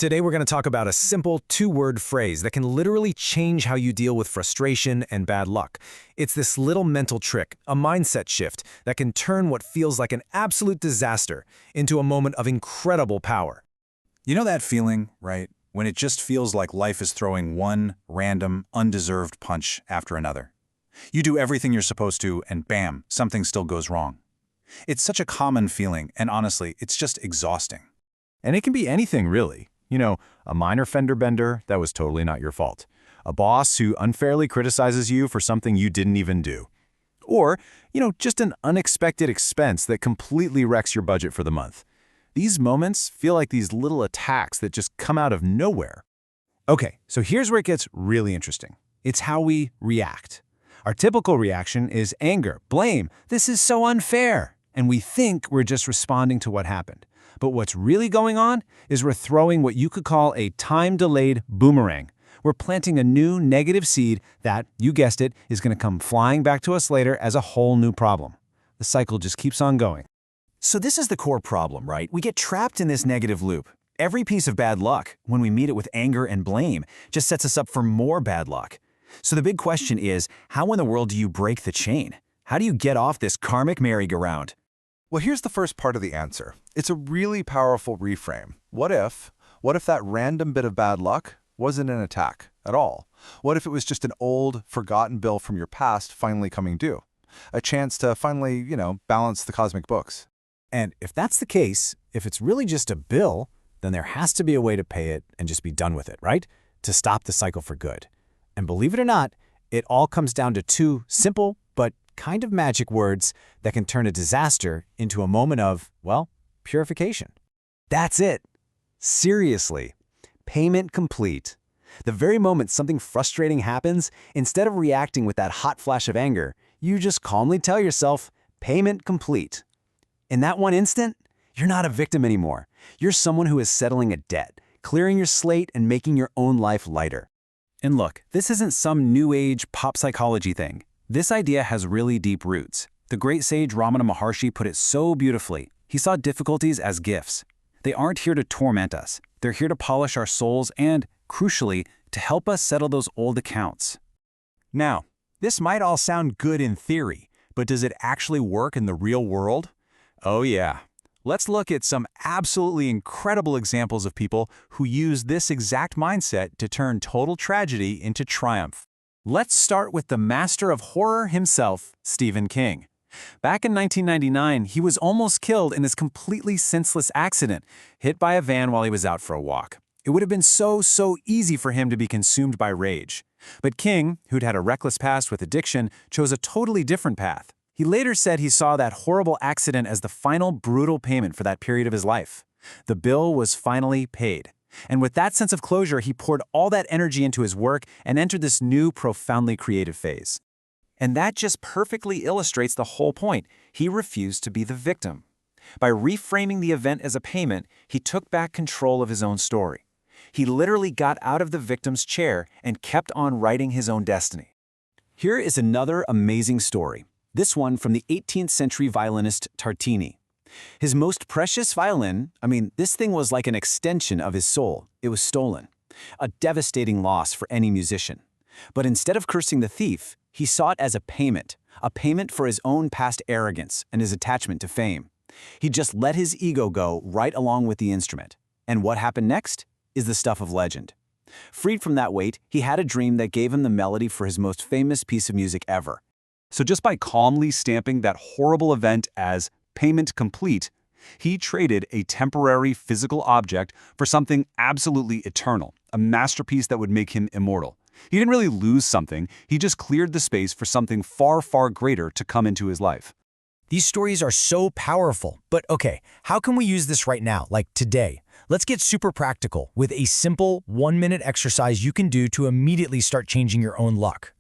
Today we're going to talk about a simple two-word phrase that can literally change how you deal with frustration and bad luck. It's this little mental trick, a mindset shift, that can turn what feels like an absolute disaster into a moment of incredible power. You know that feeling, right? When it just feels like life is throwing one random, undeserved punch after another. You do everything you're supposed to, and bam, something still goes wrong. It's such a common feeling, and honestly, it's just exhausting. And it can be anything, really. A minor fender bender that was totally not your fault. A boss who unfairly criticizes you for something you didn't even do. Or, just an unexpected expense that completely wrecks your budget for the month. These moments feel like these little attacks that just come out of nowhere. Okay, so here's where it gets really interesting. It's how we react. Our typical reaction is anger, blame, this is so unfair, and we think we're just responding to what happened. But what's really going on is we're throwing what you could call a time-delayed boomerang. We're planting a new negative seed that, you guessed it, is going to come flying back to us later as a whole new problem. The cycle just keeps on going. So this is the core problem, right? We get trapped in this negative loop. Every piece of bad luck, when we meet it with anger and blame, just sets us up for more bad luck. So the big question is, how in the world do you break the chain? How do you get off this karmic merry-go-round? Well, here's the first part of the answer. It's a really powerful reframe. What if that random bit of bad luck wasn't an attack at all? What if it was just an old, forgotten bill from your past finally coming due? A chance to finally, balance the cosmic books. And if that's the case, if it's really just a bill, then there has to be a way to pay it and just be done with it, right? To stop the cycle for good. And believe it or not, it all comes down to two simple but kind of magic words that can turn a disaster into a moment of, well, purification. That's it. Seriously. Payment complete. The very moment something frustrating happens, instead of reacting with that hot flash of anger, you just calmly tell yourself, payment complete. In that one instant, you're not a victim anymore. You're someone who is settling a debt, clearing your slate and making your own life lighter. And look, this isn't some new age pop psychology thing. This idea has really deep roots. The great sage Ramana Maharshi put it so beautifully. He saw difficulties as gifts. They aren't here to torment us. They're here to polish our souls and, crucially, to help us settle those old accounts. Now, this might all sound good in theory, but does it actually work in the real world? Oh yeah. Let's look at some absolutely incredible examples of people who use this exact mindset to turn total tragedy into triumph. Let's start with the master of horror himself, Stephen King. Back in 1999, he was almost killed in this completely senseless accident, hit by a van while he was out for a walk. It would have been so easy for him to be consumed by rage. But King, who'd had a reckless past with addiction, chose a totally different path. He later said he saw that horrible accident as the final brutal payment for that period of his life. The bill was finally paid. And with that sense of closure, he poured all that energy into his work and entered this new, profoundly creative phase. And that just perfectly illustrates the whole point. He refused to be the victim. By reframing the event as a payment, he took back control of his own story. He literally got out of the victim's chair and kept on writing his own destiny. Here is another amazing story. This one from the 18th century violinist Tartini. His most precious violin, this thing was like an extension of his soul. It was stolen. A devastating loss for any musician. But instead of cursing the thief, he saw it as a payment for his own past arrogance and his attachment to fame. He just let his ego go right along with the instrument. And what happened next is the stuff of legend. Freed from that weight, he had a dream that gave him the melody for his most famous piece of music ever. So just by calmly stamping that horrible event as payment complete, he traded a temporary physical object for something absolutely eternal, a masterpiece that would make him immortal. He didn't really lose something, he just cleared the space for something far greater to come into his life. These stories are so powerful, but okay, how can we use this right now, like today? Let's get super practical with a simple 1-minute exercise you can do to immediately start changing your own luck.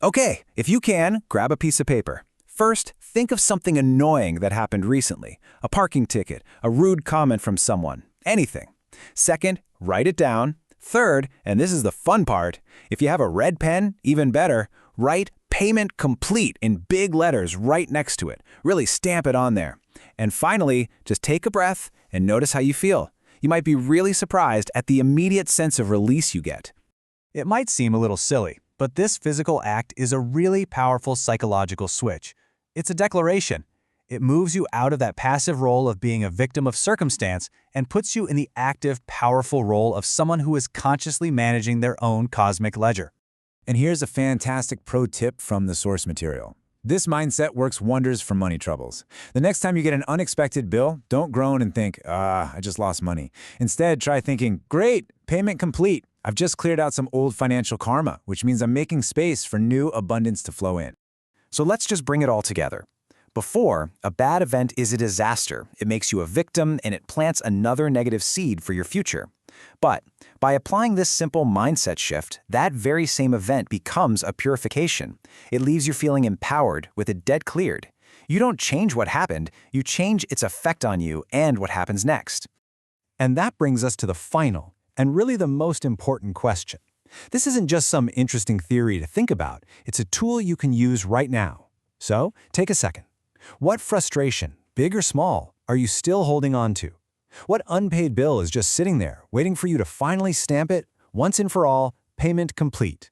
Okay, if you can, grab a piece of paper. First, think of something annoying that happened recently. A parking ticket, a rude comment from someone, anything. Second, write it down. Third, and this is the fun part, if you have a red pen, even better, write payment complete in big letters right next to it. Really stamp it on there. And finally, just take a breath and notice how you feel. You might be really surprised at the immediate sense of release you get. It might seem a little silly, but this physical act is a really powerful psychological switch. It's a declaration. It moves you out of that passive role of being a victim of circumstance and puts you in the active, powerful role of someone who is consciously managing their own cosmic ledger. And here's a fantastic pro tip from the source material. This mindset works wonders for money troubles. The next time you get an unexpected bill, don't groan and think, I just lost money. Instead, try thinking, great, payment complete. I've just cleared out some old financial karma, which means I'm making space for new abundance to flow in. So let's just bring it all together. Before, a bad event is a disaster. It makes you a victim and it plants another negative seed for your future. But by applying this simple mindset shift, that very same event becomes a purification. It leaves you feeling empowered with a debt cleared. You don't change what happened, you change its effect on you and what happens next. And that brings us to the final, and really the most important question. This isn't just some interesting theory to think about, it's a tool you can use right now. So, take a second. What frustration, big or small, are you still holding on to? What unpaid bill is just sitting there, waiting for you to finally stamp it, once and for all, payment complete?